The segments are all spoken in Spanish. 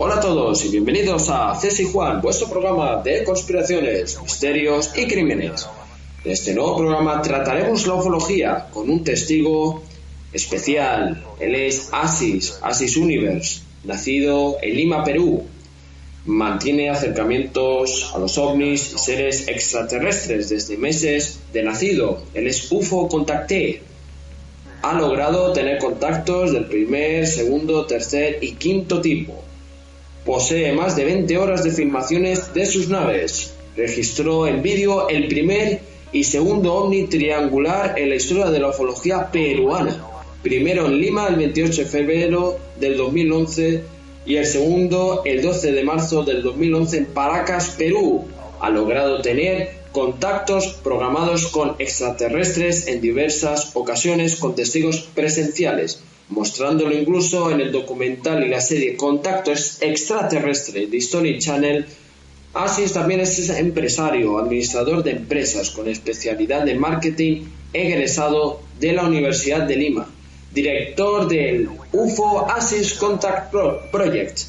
Hola a todos y bienvenidos a Cés y Juan, vuestro programa de conspiraciones, misterios y crímenes. En este nuevo programa trataremos la ufología con un testigo especial. Él es Asis Universe, nacido en Lima, Perú. Mantiene acercamientos a los ovnis y seres extraterrestres desde meses de nacido. Él es UFO Contacté. Ha logrado tener contactos del primer, segundo, tercer y quinto tipo. Posee más de 20 horas de filmaciones de sus naves. Registró en vídeo el primer y segundo ovni triangular en la historia de la ufología peruana. Primero en Lima el 28 de febrero del 2011 y el segundo el 12 de marzo del 2011 en Paracas, Perú. Ha logrado tener contactos programados con extraterrestres en diversas ocasiones con testigos presenciales, mostrándolo incluso en el documental y la serie Contacto Extraterrestre de History Channel. Asis también es empresario, administrador de empresas con especialidad en marketing, egresado de la Universidad de Lima, director del UFO Asis Contact Project.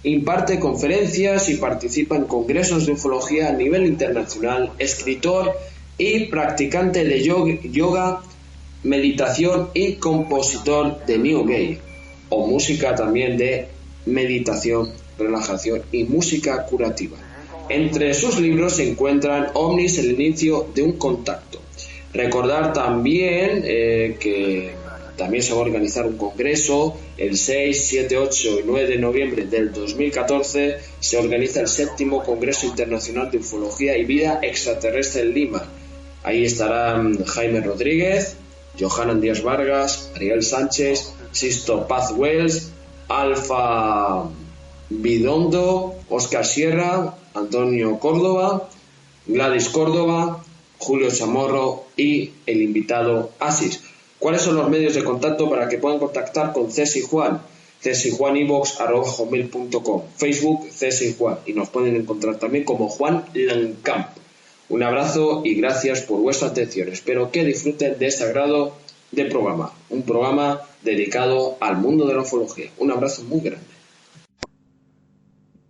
Imparte conferencias y participa en congresos de ufología a nivel internacional, escritor y practicante de yoga, meditación y compositor de New Age, o música también de meditación, relajación y música curativa. Entre sus libros se encuentran OVNIs, el inicio de un contacto. Recordar también que también se va a organizar un congreso el 6, 7, 8 y 9 de noviembre del 2014. Se organiza el 7º Congreso Internacional de Ufología y Vida Extraterrestre en Lima. Ahí estarán Jaime Rodríguez, Johanan Díaz Vargas, Ariel Sánchez, Sisto Paz Wells, Alfa Bidondo, Óscar Sierra, Antonio Córdoba, Gladys Córdoba, Julio Chamorro y el invitado Asis. ¿Cuáles son los medios de contacto para que puedan contactar con Cés y Juan? cesyjuanivox@hotmail.com, Facebook Cés y Juan, y nos pueden encontrar también como Juan Lancamp. Un abrazo y gracias por vuestra atención. Espero que disfruten de este agrado de programa, un programa dedicado al mundo de la ufología. Un abrazo muy grande.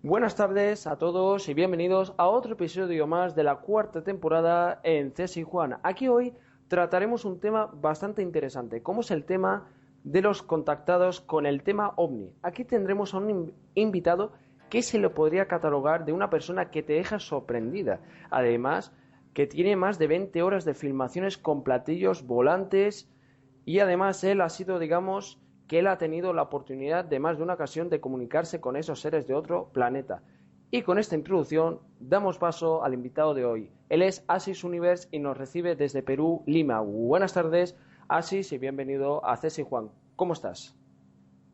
Buenas tardes a todos y bienvenidos a otro episodio más de la 4ª temporada en Cés y Juan. Aquí hoy trataremos un tema bastante interesante, como es el tema de los contactados con el tema OVNI. Aquí tendremos a un invitado que se le podría catalogar de una persona que te deja sorprendida. Además, que tiene más de 20 horas de filmaciones con platillos volantes y además él ha sido, digamos, que él ha tenido la oportunidad de más de una ocasión de comunicarse con esos seres de otro planeta. Y con esta introducción damos paso al invitado de hoy. Él es Asis Universe y nos recibe desde Perú, Lima. Buenas tardes, Asis, y bienvenido a Cés y Juan. ¿Cómo estás?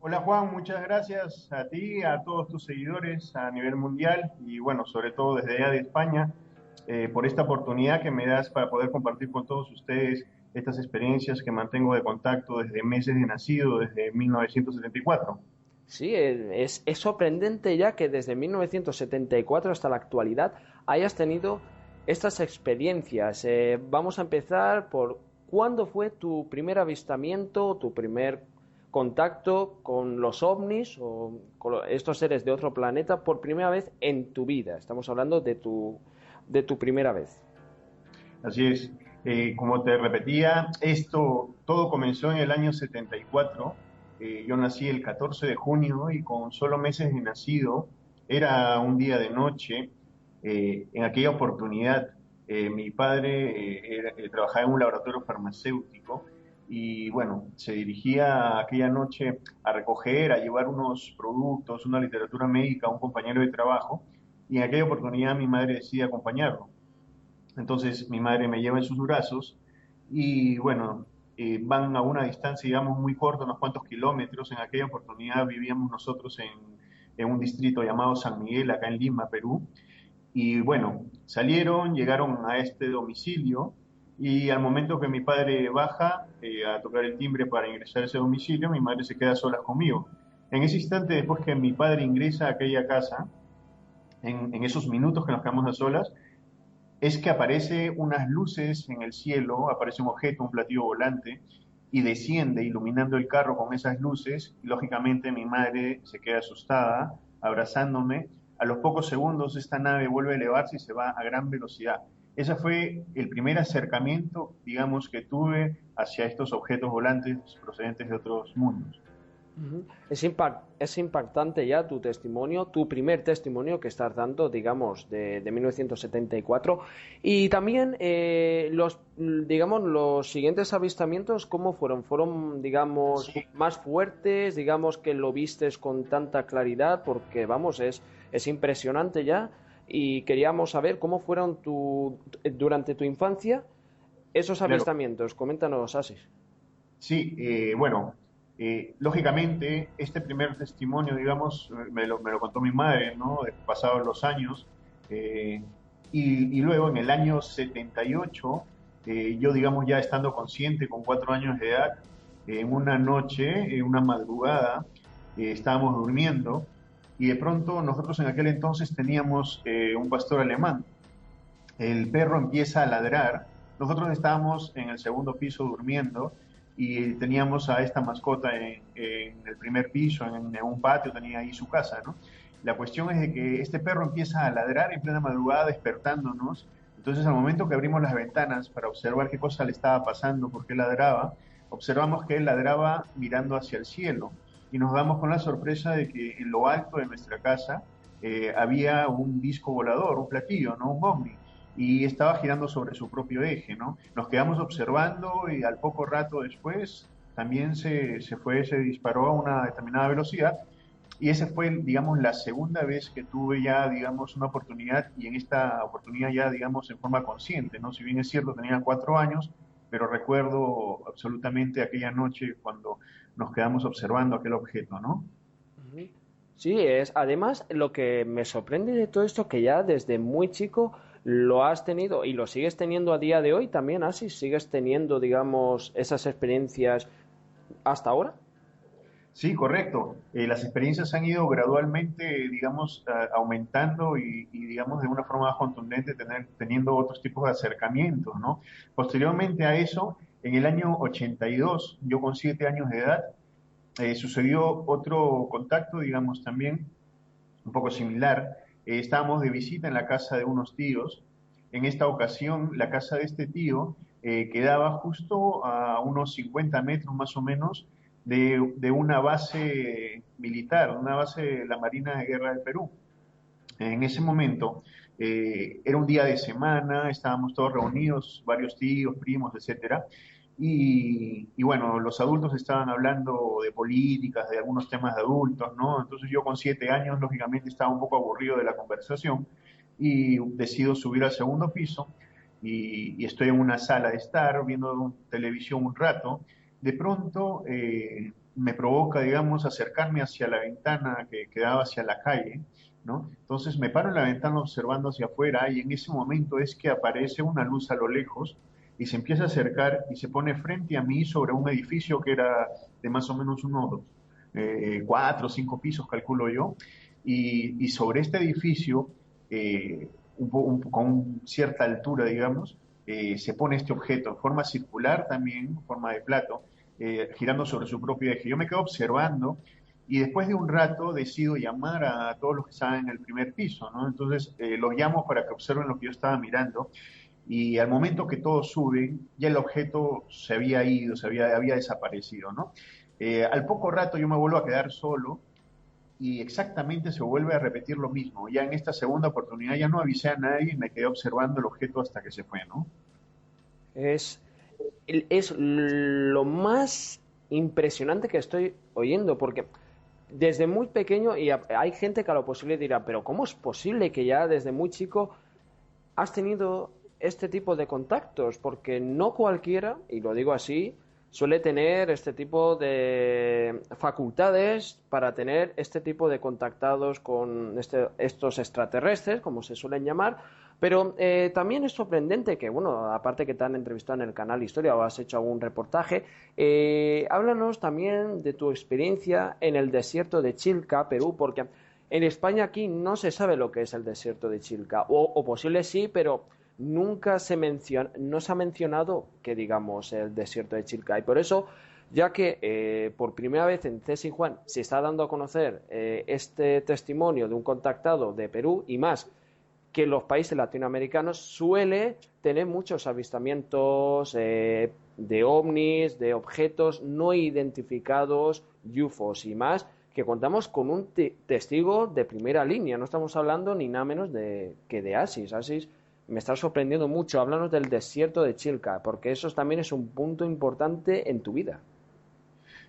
Hola Juan, muchas gracias a ti, a todos tus seguidores a nivel mundial y bueno, sobre todo desde allá de España, por esta oportunidad que me das para poder compartir con todos ustedes estas experiencias que mantengo de contacto desde meses de nacido, desde 1974. Sí, es sorprendente ya que desde 1974 hasta la actualidad hayas tenido estas experiencias. Vamos a empezar por ¿cuándo fue tu primer avistamiento, tu primer contacto con los ovnis o con estos seres de otro planeta por primera vez en tu vida? Estamos hablando de tu primera vez. Así es, como te repetía, esto todo comenzó en el año 74. Yo nací el 14 de junio y con solo meses de nacido, era un día de noche. En aquella oportunidad, mi padre trabajaba en un laboratorio farmacéutico y bueno, se dirigía aquella noche a recoger, a llevar unos productos, una literatura médica a un compañero de trabajo, y en aquella oportunidad mi madre decide acompañarlo. Entonces mi madre me lleva en sus brazos y bueno, van a una distancia, digamos, muy corta, unos cuantos kilómetros. En aquella oportunidad vivíamos nosotros en un distrito llamado San Miguel, acá en Lima, Perú. Y bueno, salieron, llegaron a este domicilio y al momento que mi padre baja a tocar el timbre para ingresar a ese domicilio, mi madre se queda sola conmigo. En ese instante, después que mi padre ingresa a aquella casa, en esos minutos que nos quedamos a solas, es que aparece unas luces en el cielo, aparece un objeto, un platillo volante, y desciende iluminando el carro con esas luces, y lógicamente mi madre se queda asustada, abrazándome. A los pocos segundos esta nave vuelve a elevarse y se va a gran velocidad. Ese fue el primer acercamiento, digamos, que tuve hacia estos objetos volantes procedentes de otros mundos. Es impactante ya tu testimonio, tu primer testimonio que estás dando, digamos, de 1974. Y también digamos, los siguientes avistamientos, ¿cómo fueron? ¿Fueron, digamos, Sí. más fuertes? Digamos que lo vistes con tanta claridad, porque, vamos, es impresionante ya. Y queríamos saber cómo fueron durante tu infancia esos Claro, avistamientos. Coméntanos, Asis. sí, bueno, lógicamente este primer testimonio, digamos, me lo contó mi madre, ¿no? Pasados los años, eh, y luego en el año 78, yo, digamos, ya estando consciente con 4 años de edad, en una noche, en una madrugada, estábamos durmiendo y de pronto nosotros en aquel entonces teníamos un pastor alemán. El perro empieza a ladrar. Nosotros estábamos en el segundo piso durmiendo y teníamos a esta mascota en el primer piso, en un patio, tenía ahí su casa, ¿no? La cuestión es de que este perro empieza a ladrar en plena madrugada, despertándonos. Entonces, al momento que abrimos las ventanas para observar qué cosa le estaba pasando, por qué ladraba, observamos que él ladraba mirando hacia el cielo y nos damos con la sorpresa de que en lo alto de nuestra casa había un disco volador, un platillo, ¿no? Un ovni y estaba girando sobre su propio eje, ¿no? Nos quedamos observando y al poco rato después también se disparó a una determinada velocidad y esa fue, digamos, la segunda vez que tuve ya, digamos, una oportunidad y en esta oportunidad ya, digamos, en forma consciente, ¿no? Si bien es cierto, tenía 4 años, pero recuerdo absolutamente aquella noche cuando nos quedamos observando aquel objeto, ¿no? Ujú. Sí, es además lo que me sorprende de todo esto que ya desde muy chico lo has tenido y lo sigues teniendo a día de hoy también, así sigues teniendo, digamos, esas experiencias hasta ahora. Sí, correcto. Las experiencias han ido gradualmente, digamos, aumentando digamos, de una forma más contundente, teniendo otros tipos de acercamientos, ¿no? Posteriormente a eso, en el año 82, yo con 7 años de edad, sucedió otro contacto, digamos, también un poco similar. Estábamos de visita en la casa de unos tíos. En esta ocasión, la casa de este tío quedaba justo a unos 50 metros más o menos de una base militar, una base de la Marina de Guerra del Perú. En ese momento era un día de semana, estábamos todos reunidos, varios tíos, primos, etcétera. Y bueno, los adultos estaban hablando de políticas, de algunos temas de adultos, ¿no? Entonces yo con 7 años, lógicamente, estaba un poco aburrido de la conversación y decido subir al segundo piso y estoy en una sala de estar viendo televisión un rato. De pronto me provoca, digamos, acercarme hacia la ventana que daba hacia la calle, ¿no? Entonces me paro en la ventana observando hacia afuera y en ese momento es que aparece una luz a lo lejos y se empieza a acercar y se pone frente a mí sobre un edificio que era de más o menos unos 4 o 5 pisos, calculo yo, y sobre este edificio, con cierta altura, digamos, se pone este objeto en forma circular también, en forma de plato, girando sobre su propio eje. Yo me quedo observando y después de un rato decido llamar a todos los que estaban en el primer piso, ¿no? Entonces los llamo para que observen lo que yo estaba mirando y al momento que todos suben, ya el objeto se había ido, había desaparecido, ¿no? Al poco rato yo me vuelvo a quedar solo y exactamente se vuelve a repetir lo mismo. Ya en esta segunda oportunidad ya no avisé a nadie y me quedé observando el objeto hasta que se fue, ¿no? Es, es lo más impresionante que estoy oyendo, porque desde muy pequeño, y hay gente que a lo posible dirá, pero ¿cómo es posible que ya desde muy chico has tenido este tipo de contactos? Porque no cualquiera, y lo digo así, suele tener este tipo de facultades para tener este tipo de contactados con estos extraterrestres, como se suelen llamar. Pero también es sorprendente que, bueno, aparte que te han entrevistado en el canal Historia o has hecho algún reportaje, háblanos también de tu experiencia en el desierto de Chilca, Perú, porque en España aquí no se sabe lo que es el desierto de Chilca, o posible sí, pero nunca no se ha mencionado que digamos el desierto de Chilca. Y por eso ya que por primera vez en CSI Juan se está dando a conocer este testimonio de un contactado de Perú, y más que los países latinoamericanos suele tener muchos avistamientos de ovnis, de objetos no identificados, UFOs y más, que contamos con un testigo de primera línea. No estamos hablando ni nada menos que de Asis. Asis me está sorprendiendo mucho. Háblanos del desierto de Chilca, porque eso también es un punto importante en tu vida.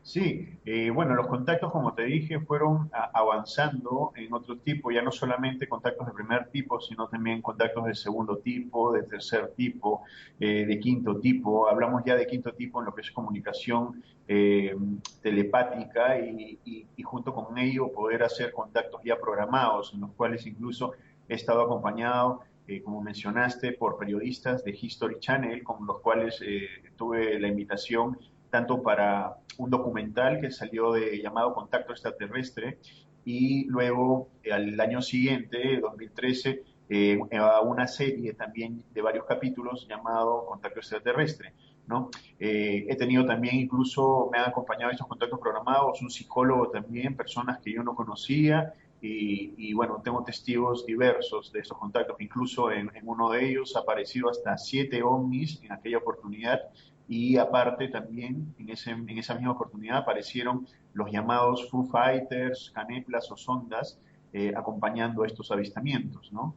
Sí, bueno, los contactos, como te dije, fueron avanzando en otro tipo, ya no solamente contactos de primer tipo, sino también contactos de segundo tipo, de tercer tipo, de quinto tipo. Hablamos ya de quinto tipo en lo que es comunicación telepática y junto con ello poder hacer contactos ya programados, en los cuales incluso he estado acompañado, como mencionaste, por periodistas de History Channel, con los cuales tuve la invitación tanto para un documental que salió llamado Contacto Extraterrestre y luego al año siguiente, 2013, a una serie también de varios capítulos llamado Contacto Extraterrestre, ¿no? He tenido también, incluso me han acompañado estos contactos programados, un psicólogo también, personas que yo no conocía, y bueno, tengo testigos diversos de estos contactos, incluso en uno de ellos ha aparecido hasta 7 ovnis en aquella oportunidad, y aparte también en esa misma oportunidad aparecieron los llamados Foo Fighters, Caneplas o Sondas, acompañando estos avistamientos, ¿no?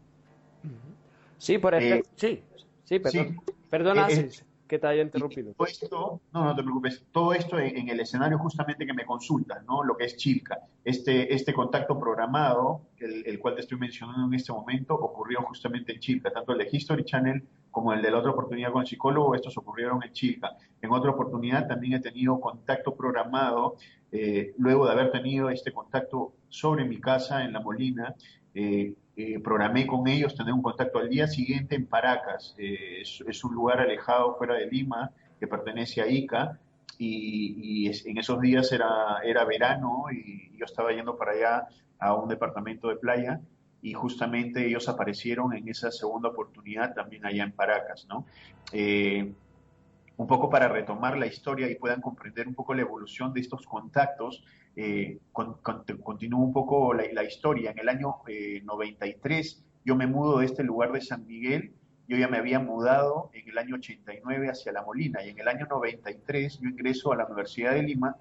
Sí, por Eh, ejemplo, sí, sí, perdón. sí, Perdona, Asis, que te haya y interrumpido. todo esto, no, no te preocupes, todo esto en el escenario justamente que me consultas, ¿no? Lo que es Chilca. Este contacto programado, el cual te estoy mencionando en este momento, ocurrió justamente en Chilca, tanto el de History Channel como el de la otra oportunidad con el psicólogo, estos ocurrieron en Chilca. En otra oportunidad también he tenido contacto programado, luego de haber tenido este contacto sobre mi casa en La Molina, programé con ellos tener un contacto al día siguiente en Paracas. Es un lugar alejado fuera de Lima que pertenece a Ica en esos días era verano y yo estaba yendo para allá a un departamento de playa y justamente ellos aparecieron en esa segunda oportunidad también allá en Paracas, ¿no? Un poco para retomar la historia y puedan comprender un poco la evolución de estos contactos, continúo un poco la historia. En el año 93 yo me mudo de este lugar de San Miguel, yo ya me había mudado en el año 89 hacia La Molina y en el año 93 yo ingreso a la Universidad de Lima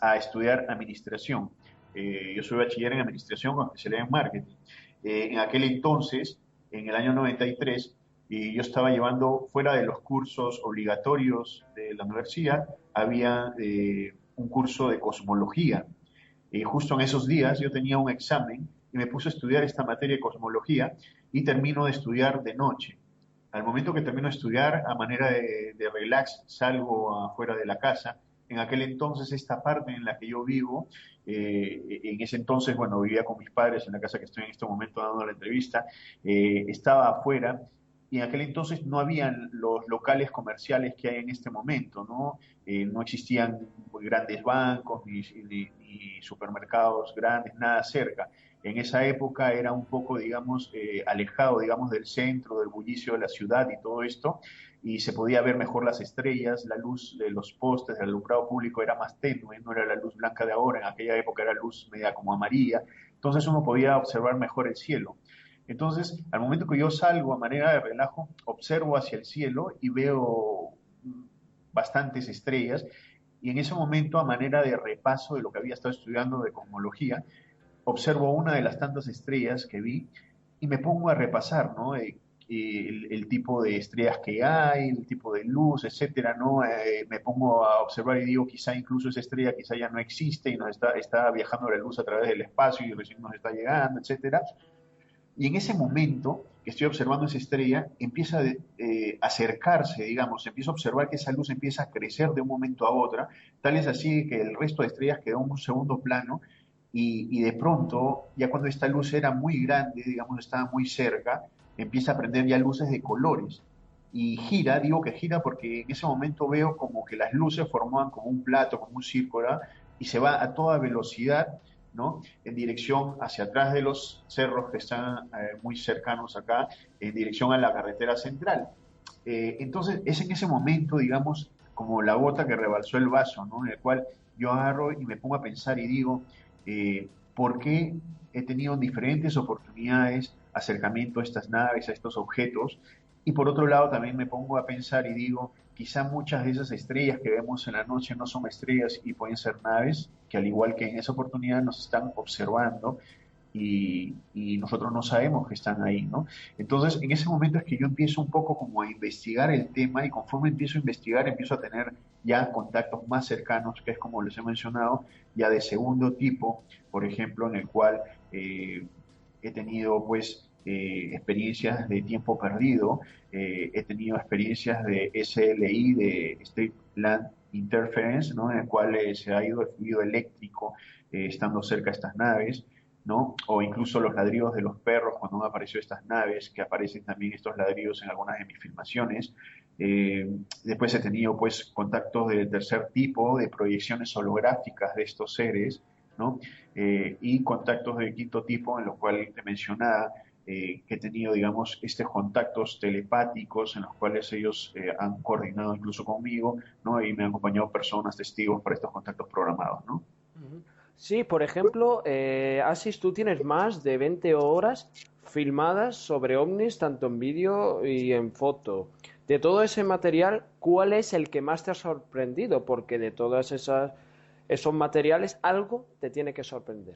a estudiar administración. Yo soy bachiller en administración con especialidad en marketing. En aquel entonces, en el año 93, y yo estaba llevando fuera de los cursos obligatorios de la universidad, había un curso de cosmología. Justo en esos días yo tenía un examen y me puse a estudiar esta materia de cosmología y termino de estudiar de noche. Al momento que termino de estudiar, a manera de relax, salgo afuera de la casa. En aquel entonces, esta parte en la que yo vivo, en ese entonces, bueno, vivía con mis padres en la casa que estoy en este momento dando la entrevista, estaba afuera y en aquel entonces no habían los locales comerciales que hay en este momento, ¿no? No existían grandes bancos ni supermercados grandes, nada cerca. En esa época era un poco, digamos, alejado, digamos, del centro, del bullicio de la ciudad y todo esto, y se podía ver mejor las estrellas, la luz de los postes, del alumbrado público era más tenue, no era la luz blanca de ahora, en aquella época era luz media como amarilla, entonces uno podía observar mejor el cielo. Entonces, al momento que yo salgo a manera de relajo, observo hacia el cielo y veo bastantes estrellas, y en ese momento, a manera de repaso de lo que había estado estudiando de cosmología, observo una de las tantas estrellas que vi y me pongo a repasar, ¿no? El tipo de estrellas que hay, el tipo de luz, etcétera, ¿no? Me pongo a observar y digo, quizá incluso esa estrella quizá ya no existe y nos está viajando la luz a través del espacio y recién nos está llegando, etcétera. Y en ese momento que estoy observando esa estrella, empieza a acercarse, digamos, empiezo a observar que esa luz empieza a crecer de un momento a otro, tal es así que el resto de estrellas quedó en un segundo plano y de pronto, ya cuando esta luz era muy grande, digamos, estaba muy cerca, empieza a prender ya luces de colores y gira, digo que gira porque en ese momento veo como que las luces formaban como un plato, como un círculo, y se va a toda velocidad, ¿no? En dirección hacia atrás de los cerros que están muy cercanos acá, en dirección a la carretera central. Entonces, es en ese momento, digamos, como la gota que rebalsó el vaso, ¿no? En el cual yo agarro y me pongo a pensar y digo, ¿por qué he tenido diferentes oportunidades, acercamiento a estas naves, a estos objetos? Y por otro lado también me pongo a pensar y digo, quizá muchas de esas estrellas que vemos en la noche no son estrellas y pueden ser naves que al igual que en esa oportunidad nos están observando y nosotros no sabemos que están ahí, ¿no? Entonces, en ese momento es que yo empiezo un poco como a investigar el tema y conforme empiezo a investigar, empiezo a tener ya contactos más cercanos, que es como les he mencionado, ya de segundo tipo, por ejemplo, en el cual he tenido pues experiencias de tiempo perdido, he tenido experiencias de SLI, de Street Land Interference, ¿no? En el cual se ha ido el fluido eléctrico estando cerca de estas naves, ¿no? O incluso los ladridos de los perros cuando han aparecido estas naves, que aparecen también estos ladridos en algunas de mis filmaciones. Después he tenido pues contactos de tercer tipo, de proyecciones holográficas de estos seres, ¿no? Y contactos de quinto tipo, en los cuales te mencionaba, que he tenido, digamos, estos contactos telepáticos en los cuales ellos han coordinado incluso conmigo, ¿no? Y me han acompañado personas, testigos para estos contactos programados, ¿no? Ujú. Sí, por ejemplo, Asis, tú tienes más de 20 horas filmadas sobre ovnis, tanto en vídeo y en foto. De todo ese material, ¿cuál es el que más te ha sorprendido? Porque de todas esos materiales, algo te tiene que sorprender.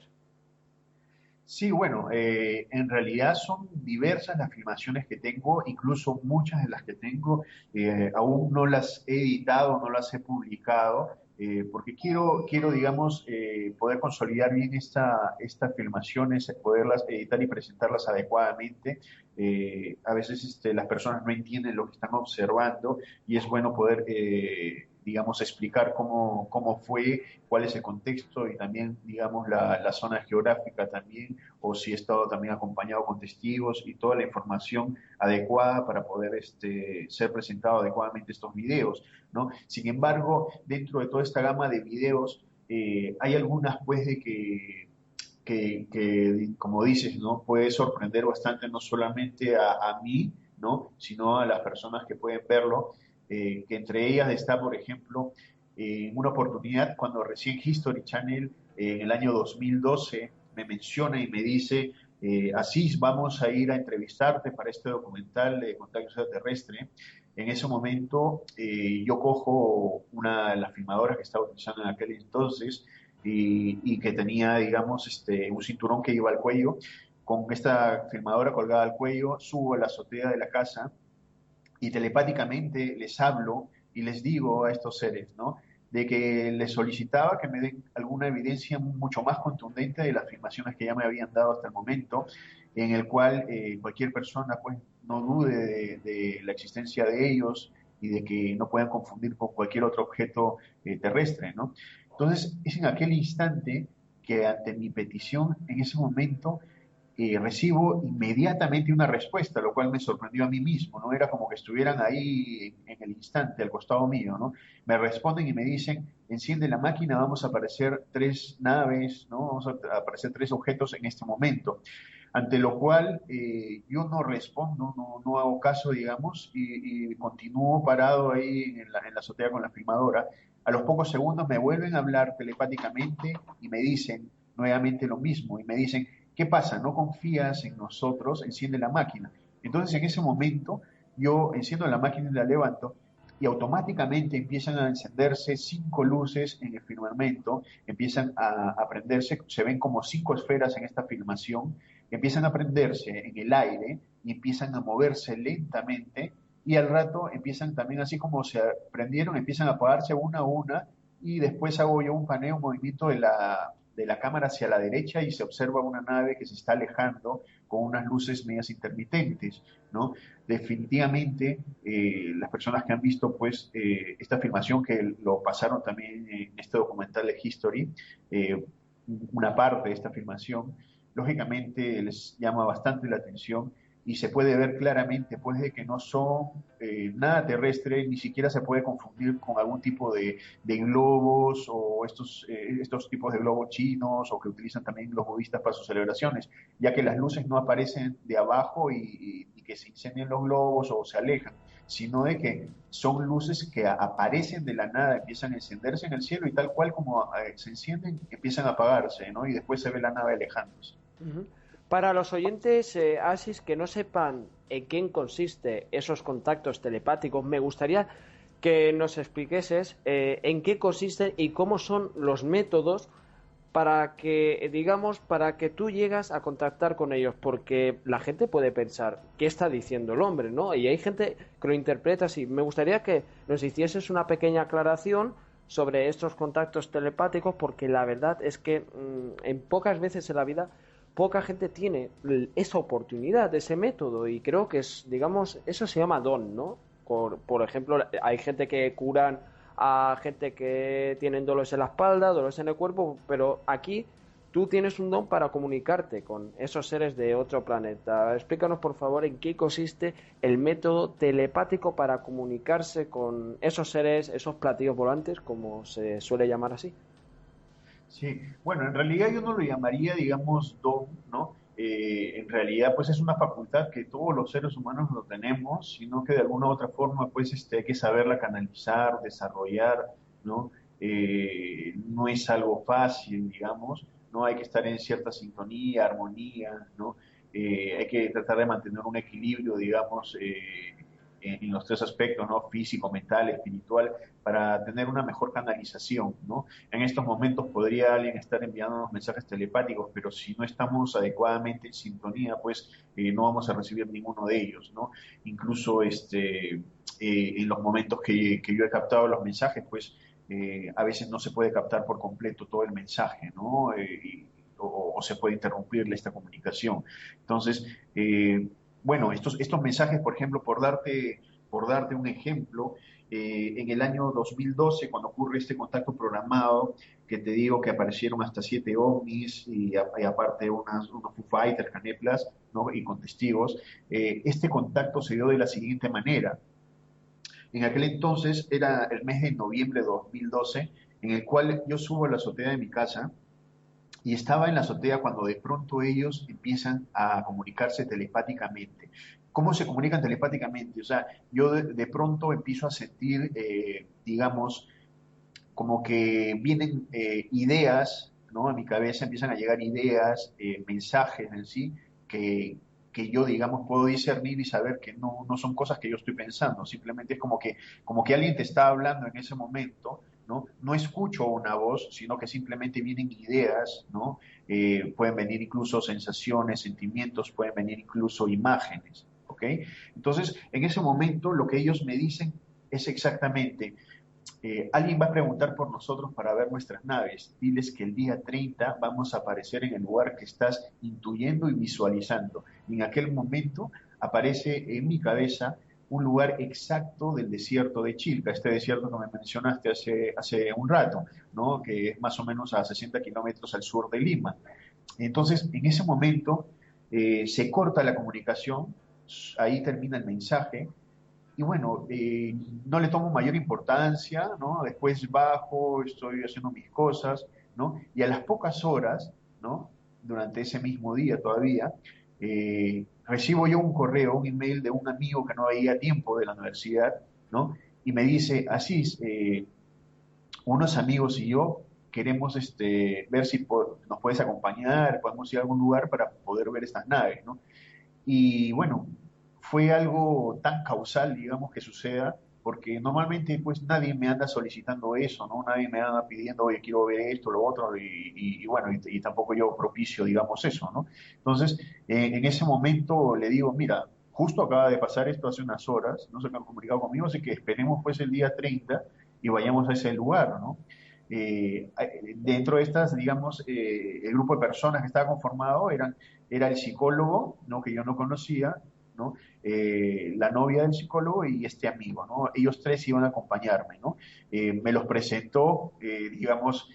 Sí, bueno, en realidad son diversas las filmaciones que tengo, incluso muchas de las que tengo aún no las he editado, no las he publicado, porque quiero, digamos, poder consolidar bien estas filmaciones, poderlas editar y presentarlas adecuadamente. A veces las personas no entienden lo que están observando y es bueno poder, digamos, explicar cómo fue, cuál es el contexto y también, digamos, la zona geográfica también, o si he estado también acompañado con testigos y toda la información adecuada para poder ser presentado adecuadamente estos videos, ¿no? Sin embargo, dentro de toda esta gama de videos, hay algunas pues de que, como dices, ¿no? Puede sorprender bastante no solamente a mí, ¿no? Sino a las personas que pueden verlo, que entre ellas está, por ejemplo, en una oportunidad cuando recién History Channel en el año 2012 me menciona y me dice, Asís, vamos a ir a entrevistarte para este documental de contacto extraterrestre. En ese momento yo cojo una de las filmadoras que estaba utilizando en aquel entonces y que tenía, digamos, un cinturón que iba al cuello. Con esta filmadora colgada al cuello, subo a la azotea de la casa y telepáticamente les hablo y les digo a estos seres, ¿no? De que les solicitaba que me den alguna evidencia mucho más contundente de las afirmaciones que ya me habían dado hasta el momento, en el cual cualquier persona pues no dude de la existencia de ellos y de que no puedan confundir con cualquier otro objeto terrestre, ¿no? Entonces es en aquel instante que ante mi petición, en ese momento, recibo inmediatamente una respuesta, lo cual me sorprendió a mí mismo, ¿no? Era como que estuvieran ahí en el instante, al costado mío, ¿no? Me responden y me dicen, enciende la máquina, vamos a aparecer tres naves, ¿no? Vamos a aparecer tres objetos en este momento. Ante lo cual yo no respondo, no hago caso, digamos, y continúo parado ahí en la azotea con la filmadora. A los pocos segundos me vuelven a hablar telepáticamente y me dicen nuevamente lo mismo, y me dicen, ¿qué pasa? ¿No confías en nosotros? Enciende la máquina. Entonces en ese momento yo enciendo la máquina y la levanto y automáticamente empiezan a encenderse 5 luces en el firmamento, empiezan a prenderse, se ven como 5 esferas en esta filmación, empiezan a prenderse en el aire y empiezan a moverse lentamente y al rato empiezan también así como se prendieron, empiezan a apagarse una a una y después hago yo un paneo, un movimiento de la cámara hacia la derecha y se observa una nave que se está alejando con unas luces medias intermitentes, ¿no? Definitivamente, las personas que han visto, pues, esta filmación que lo pasaron también en este documental de History, eh, una parte de esta filmación, lógicamente les llama bastante la atención y se puede ver claramente pues de que no son nada terrestre, ni siquiera se puede confundir con algún tipo de globos o estos tipos de globos chinos o que utilizan también los budistas para sus celebraciones, ya que las luces no aparecen de abajo y que se incendian los globos o se alejan, sino de que son luces que aparecen de la nada, empiezan a encenderse en el cielo y tal cual como se encienden, empiezan a apagarse, ¿no? Y después se ve la nave alejándose. Ujú. Para los oyentes, Asis, que no sepan en qué consiste esos contactos telepáticos, me gustaría que nos expliqueses en qué consisten y cómo son los métodos para que, digamos, para que tú llegas a contactar con ellos, porque la gente puede pensar, ¿qué está diciendo el hombre?, ¿no? Y hay gente que lo interpreta así. Me gustaría que nos hicieses una pequeña aclaración sobre estos contactos telepáticos, porque la verdad es que en pocas veces en la vida poca gente tiene esa oportunidad, ese método, y creo que es, digamos, eso se llama don, ¿no? Por ejemplo, hay gente que curan a gente que tienen dolores en la espalda, dolores en el cuerpo, pero aquí tú tienes un don para comunicarte con esos seres de otro planeta. Explícanos, por favor, en qué consiste el método telepático para comunicarse con esos seres, esos platillos volantes, como se suele llamar así. Sí, bueno, en realidad yo no lo llamaría, digamos, don, ¿no? En realidad, pues es una facultad que todos los seres humanos lo tenemos, sino que de alguna u otra forma, pues hay que saberla canalizar, desarrollar, ¿no? No es algo fácil, digamos, ¿no? Hay que estar en cierta sintonía, armonía, ¿no? Hay que tratar de mantener un equilibrio, digamos, en los tres aspectos, ¿no? Físico, mental, espiritual, para tener una mejor canalización, ¿no? En estos momentos podría alguien estar enviándonos mensajes telepáticos, pero si no estamos adecuadamente en sintonía, pues no vamos a recibir ninguno de ellos, ¿no? Incluso en los momentos que yo he captado los mensajes, pues a veces no se puede captar por completo todo el mensaje, ¿no? O se puede interrumpirle esta comunicación. Entonces, bueno, estos mensajes, por ejemplo, por darte un ejemplo, en el año 2012, cuando ocurre este contacto programado, que te digo que aparecieron hasta 7 ovnis y aparte unos Foo Fighters, caneplas, ¿no? Y con testigos, este contacto se dio de la siguiente manera. En aquel entonces era el mes de noviembre de 2012, en el cual yo subo a la azotea de mi casa y estaba en la azotea cuando de pronto ellos empiezan a comunicarse telepáticamente. ¿Cómo se comunican telepáticamente? O sea, yo de pronto empiezo a sentir, digamos, como que vienen ideas, ¿no? A mi cabeza empiezan a llegar ideas, mensajes en sí, que, que yo, digamos, puedo discernir y saber que no son cosas que yo estoy pensando, simplemente es como que alguien te está hablando en ese momento, ¿no? No escucho una voz, sino que simplemente vienen ideas, ¿no? Pueden venir incluso sensaciones, sentimientos, pueden venir incluso imágenes, ¿ok? Entonces, en ese momento lo que ellos me dicen es exactamente, alguien va a preguntar por nosotros para ver nuestras naves. Diles que el día 30 vamos a aparecer en el lugar que estás intuyendo y visualizando. Y en aquel momento aparece en mi cabeza un lugar exacto del desierto de Chilca, este desierto que me mencionaste hace un rato, ¿no? Que es más o menos a 60 kilómetros al sur de Lima. Entonces, en ese momento se corta la comunicación, ahí termina el mensaje, y bueno, no le tomo mayor importancia, ¿no? Después bajo, estoy haciendo mis cosas, ¿no? Y a las pocas horas, ¿no? Durante ese mismo día todavía, recibo yo un correo, un email de un amigo que no veía tiempo de la universidad, ¿no? Y me dice, Asís, unos amigos y yo queremos ver si nos puedes acompañar, podemos ir a algún lugar para poder ver estas naves, ¿no? Y bueno, fue algo tan causal, digamos, que suceda, porque normalmente pues nadie me anda solicitando eso, ¿no? Nadie me anda pidiendo, oye, quiero ver esto, lo otro, y bueno, y tampoco yo propicio, digamos, eso, ¿no? Entonces, en ese momento le digo, mira, justo acaba de pasar esto hace unas horas, no se han comunicado conmigo, así que esperemos pues el día 30 y vayamos a ese lugar, ¿no? Dentro de estas, digamos, el grupo de personas que estaba conformado era el psicólogo, ¿no? Que yo no conocía, ¿no? La novia del psicólogo y este amigo, ¿no? Ellos tres iban a acompañarme, ¿no? Me los presentó, digamos,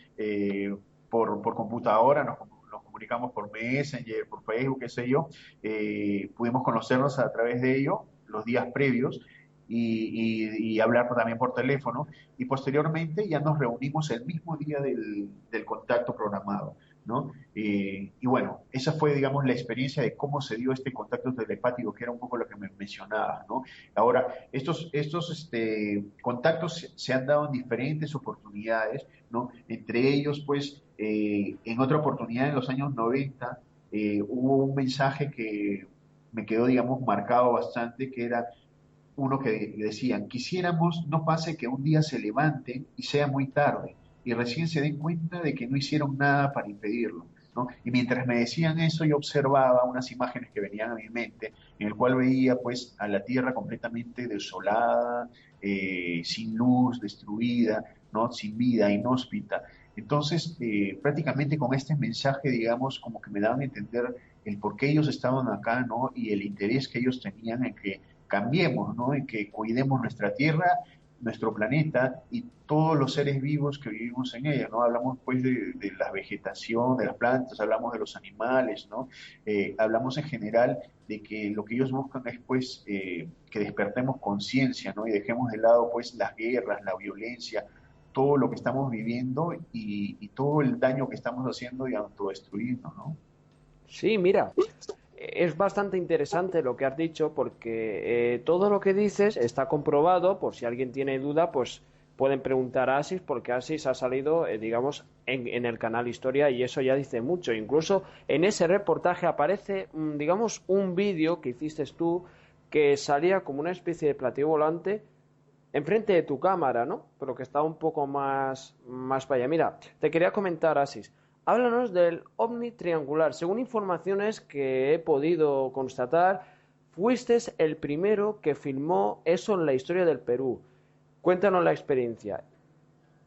por computadora, nos comunicamos por Messenger, por Facebook, qué sé yo, pudimos conocernos a través de ello los días previos y hablar también por teléfono y posteriormente ya nos reunimos el mismo día del contacto programado. ¿no? Y bueno, esa fue, digamos, la experiencia de cómo se dio este contacto telepático, que era un poco lo que me mencionabas, ¿no? Ahora, estos contactos se han dado en diferentes oportunidades, ¿no? Entre ellos, pues, en otra oportunidad en los años 90, hubo un mensaje que me quedó, digamos, marcado bastante, que era uno que decían: quisiéramos no pase que un día se levanten y sea muy tarde y recién se den cuenta de que no hicieron nada para impedirlo, ¿no? Y mientras me decían eso, yo observaba unas imágenes que venían a mi mente, en el cual veía pues a la tierra completamente desolada, sin luz, destruida, ¿no? Sin vida, inhóspita. Entonces, prácticamente con este mensaje, digamos, como que me daban a entender el por qué ellos estaban acá, ¿no? Y el interés que ellos tenían en que cambiemos, ¿no? En que cuidemos nuestra tierra, nuestro planeta y todos los seres vivos que vivimos en ella, ¿no? Hablamos pues de la vegetación, de las plantas, hablamos de los animales, ¿no? Hablamos en general de que lo que ellos buscan es pues que despertemos conciencia, ¿no? Y dejemos de lado pues las guerras, la violencia, todo lo que estamos viviendo y todo el daño que estamos haciendo y autodestruirnos, ¿no? Sí, mira, es bastante interesante lo que has dicho porque todo lo que dices está comprobado. Por si alguien tiene duda, pues pueden preguntar a Asis, porque Asis ha salido, digamos, en el canal Historia, y eso ya dice mucho. Incluso en ese reportaje aparece, digamos, un vídeo que hiciste tú, que salía como una especie de platillo volante enfrente de tu cámara, ¿no? Pero que está un poco más para allá. Mira, te quería comentar, Asis. Háblanos del ovni triangular. Según informaciones que he podido constatar, fuiste el primero que filmó eso en la historia del Perú. Cuéntanos la experiencia.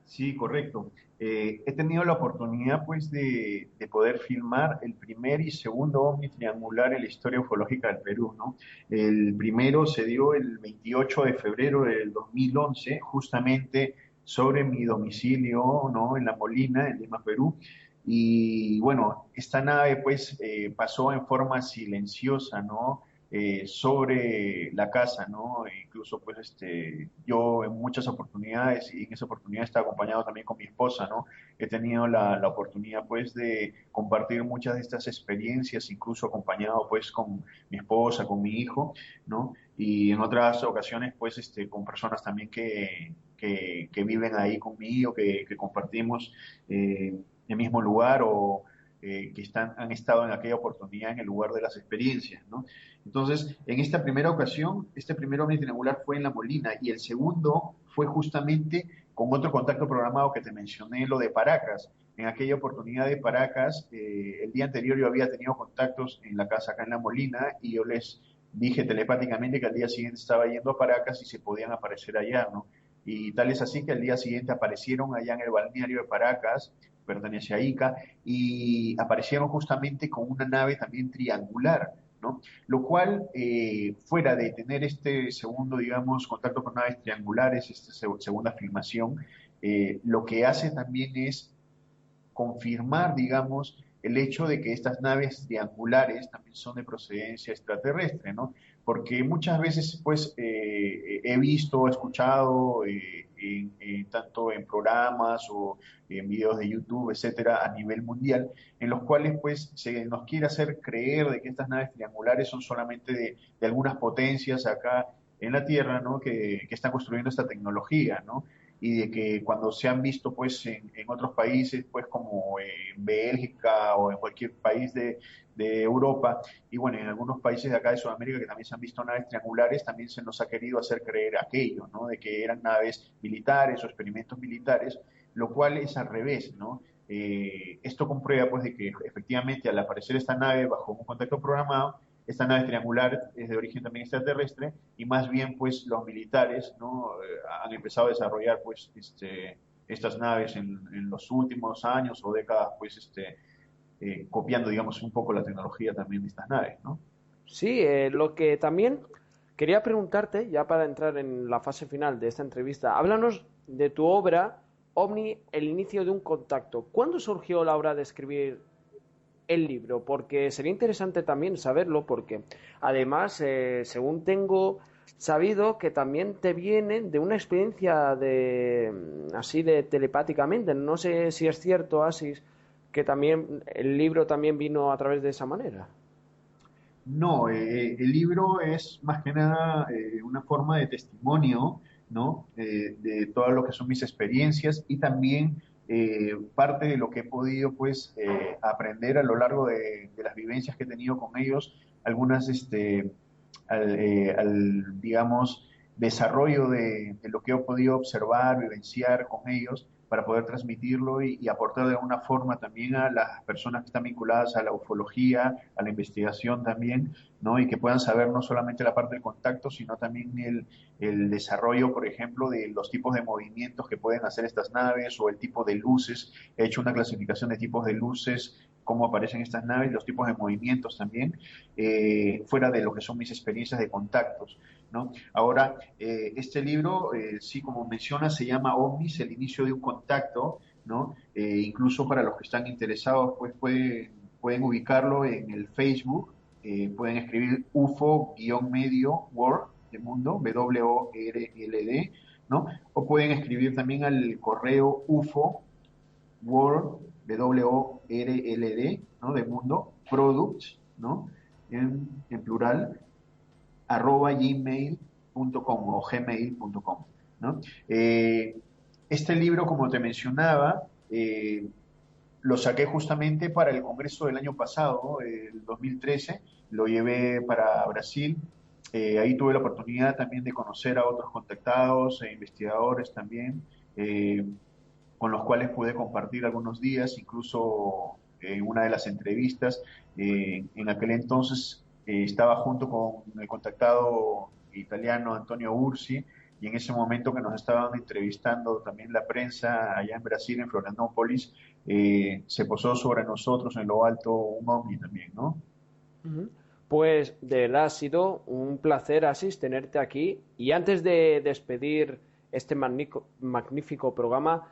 Sí, correcto. He tenido la oportunidad, pues, de poder filmar el primer y segundo ovni triangular en la historia ufológica del Perú, ¿no? El primero se dio el 28 de febrero del 2011, justamente sobre mi domicilio, ¿no? En La Molina, en Lima, Perú. Y bueno, esta nave, pues, pasó en forma silenciosa, ¿no? Sobre la casa, ¿no? E incluso, pues, yo en muchas oportunidades, y en esa oportunidad estaba acompañado también con mi esposa, ¿no? He tenido la oportunidad, pues, de compartir muchas de estas experiencias, incluso acompañado, pues, con mi esposa, con mi hijo, ¿no? Y en otras ocasiones, pues, con personas también que viven ahí conmigo, que compartimos el mismo lugar o que han estado en aquella oportunidad en el lugar de las experiencias, ¿no? Entonces, en esta primera ocasión, este primer ovni triangular fue en La Molina y el segundo fue justamente con otro contacto programado que te mencioné, lo de Paracas. En aquella oportunidad de Paracas, el día anterior yo había tenido contactos en la casa acá en La Molina y yo les dije telepáticamente que al día siguiente estaba yendo a Paracas y se podían aparecer allá, ¿no? Y tal es así que al día siguiente aparecieron allá en el balneario de Paracas, pertenece a ICA, y aparecieron justamente con una nave también triangular, ¿no? Lo cual, fuera de tener este segundo, digamos, contacto con naves triangulares, esta segunda filmación, lo que hace también es confirmar, digamos, el hecho de que estas naves triangulares también son de procedencia extraterrestre, ¿no? Porque muchas veces, pues, he visto, he escuchado, tanto en programas o en videos de YouTube, etcétera, a nivel mundial, en los cuales, pues, se nos quiere hacer creer de que estas naves triangulares son solamente de algunas potencias acá en la Tierra, ¿no? Que están construyendo esta tecnología, ¿no? Y de que cuando se han visto pues en otros países, pues como en Bélgica o en cualquier país de Europa, y bueno, en algunos países de acá de Sudamérica que también se han visto naves triangulares, también se nos ha querido hacer creer aquello, ¿no? De que eran naves militares o experimentos militares, lo cual es al revés, ¿no? Esto comprueba pues de que efectivamente al aparecer esta nave bajo un contacto programado, esta nave triangular es de origen también extraterrestre y más bien pues los militares, ¿no? Han empezado a desarrollar pues estas naves en los últimos años o décadas pues copiando digamos un poco la tecnología también de estas naves, ¿no? Sí, lo que también quería preguntarte, ya para entrar en la fase final de esta entrevista, háblanos de tu obra OVNI, el inicio de un contacto. ¿Cuándo surgió la hora de escribir el libro? Porque sería interesante también saberlo, porque además, según tengo sabido, que también te vienen de una experiencia de así de telepáticamente. No sé si es cierto, Asis, que también el libro también vino a través de esa manera. No, el libro es más que nada una forma de testimonio, ¿no? De todo lo que son mis experiencias y también parte de lo que he podido, pues, aprender a lo largo de las vivencias que he tenido con ellos, algunas, digamos, desarrollo de lo que he podido observar, vivenciar con ellos para poder transmitirlo y aportar de alguna forma también a las personas que están vinculadas a la ufología, a la investigación también, ¿no? Y que puedan saber no solamente la parte del contacto, sino también el desarrollo, por ejemplo, de los tipos de movimientos que pueden hacer estas naves o el tipo de luces. He hecho una clasificación de tipos de luces, cómo aparecen estas naves, los tipos de movimientos también, fuera de lo que son mis experiencias de contactos, ¿no? Ahora, este libro, sí, como menciona, se llama OVNIS, el inicio de un contacto, ¿no? Incluso para los que están interesados, pues pueden ubicarlo en el Facebook, pueden escribir UFO-medio World de mundo, WORLD, ¿no? O pueden escribir también al correo UFO World, WORLD, ¿no? De mundo, Products, ¿no? En plural, @gmail.com o gmail.com, ¿no? Este libro, como te mencionaba, lo saqué justamente para el Congreso del año pasado, el 2013, lo llevé para Brasil. Ahí tuve la oportunidad también de conocer a otros contactados e investigadores también, con los cuales pude compartir algunos días, incluso una de las entrevistas. En aquel entonces estaba junto con el contactado italiano Antonio Ursi, y en ese momento que nos estaban entrevistando también la prensa allá en Brasil, en Florianópolis, se posó sobre nosotros en lo alto un ovni también, ¿no? Ujú. Pues de verdad ha sido un placer, Asis, tenerte aquí. Y antes de despedir este magnífico programa,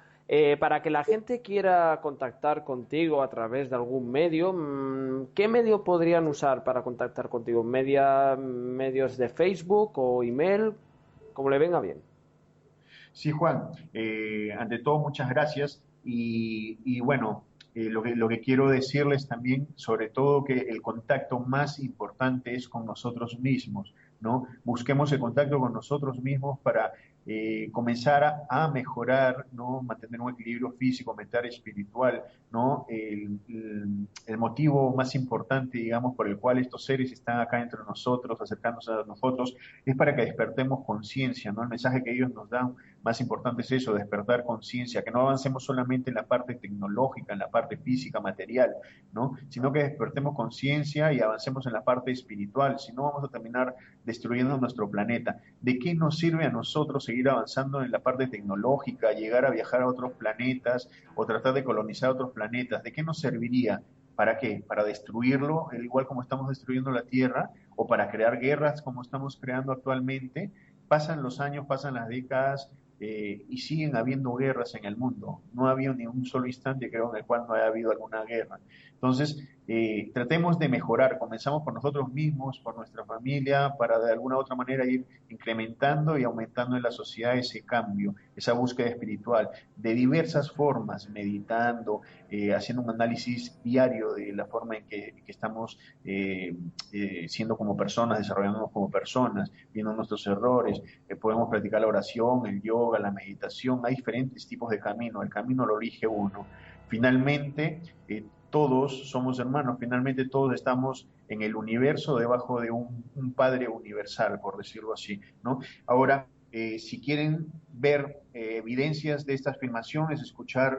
para que la gente quiera contactar contigo a través de algún medio, ¿qué medio podrían usar para contactar contigo? ¿Medios de Facebook o email? Como le venga bien. Sí, Juan, ante todo muchas gracias y bueno, lo que quiero decirles también, sobre todo que el contacto más importante es con nosotros mismos, ¿no? Busquemos el contacto con nosotros mismos para comenzar a mejorar, ¿no? Mantener un equilibrio físico, mental, espiritual, ¿no? El motivo más importante, digamos, por el cual estos seres están acá entre nosotros, acercándose a nosotros, es para que despertemos conciencia, ¿no? El mensaje que ellos nos dan más importante es eso, despertar conciencia, que no avancemos solamente en la parte tecnológica, en la parte física, material, ¿no? Sino que despertemos conciencia y avancemos en la parte espiritual, si no vamos a terminar destruyendo nuestro planeta. ¿De qué nos sirve a nosotros seguir avanzando en la parte tecnológica, llegar a viajar a otros planetas o tratar de colonizar otros planetas? ¿De qué nos serviría? ¿Para qué? ¿Para destruirlo, igual como estamos destruyendo la Tierra? ¿O para crear guerras como estamos creando actualmente? Pasan los años, pasan las décadas, y siguen habiendo guerras en el mundo. No ha habido ni un solo instante, creo, en el cual no haya habido alguna guerra. Entonces, tratemos de mejorar. Comenzamos por nosotros mismos, por nuestra familia, para de alguna u otra manera ir incrementando y aumentando en la sociedad ese cambio, esa búsqueda espiritual, de diversas formas, meditando, haciendo un análisis diario de la forma en que estamos siendo como personas, desarrollándonos como personas, viendo nuestros errores. Podemos practicar la oración, el yoga, la meditación. Hay diferentes tipos de camino. El camino lo elige uno. Finalmente, todos somos hermanos. Finalmente, todos estamos en el universo debajo de un Padre universal, por decirlo así, ¿no? Ahora, si quieren ver evidencias de estas filmaciones, escuchar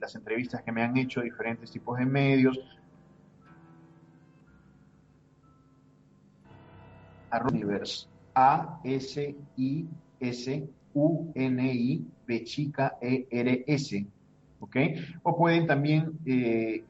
las entrevistas que me han hecho diferentes tipos de medios, Universe, ASISUNI chica ERS, ¿ok? O pueden también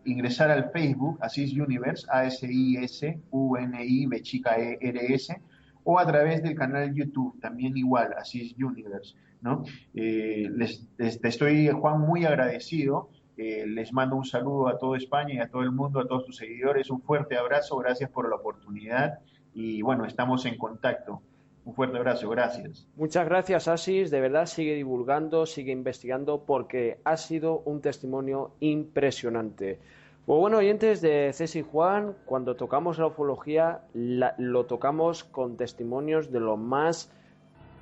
ingresar al Facebook, Asis Universe, ASISUNI chica ERS, o a través del canal YouTube, también igual, Asis Universe, ¿no? Te estoy, Juan, muy agradecido. Les mando un saludo a toda España y a todo el mundo, a todos sus seguidores. Un fuerte abrazo, gracias por la oportunidad y bueno, estamos en contacto. Un fuerte abrazo, gracias. Muchas gracias, Asis. De verdad, sigue divulgando, sigue investigando, porque ha sido un testimonio impresionante. Pues bueno, oyentes de Ceci Juan, cuando tocamos la ufología, lo tocamos con testimonios de lo más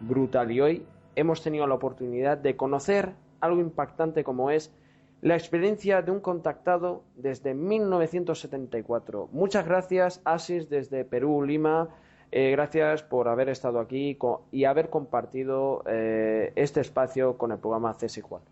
brutal. Y hoy hemos tenido la oportunidad de conocer algo impactante como es la experiencia de un contactado desde 1974. Muchas gracias, Asis, desde Perú, Lima. Gracias por haber estado aquí y haber compartido este espacio con el programa Ceci Juan.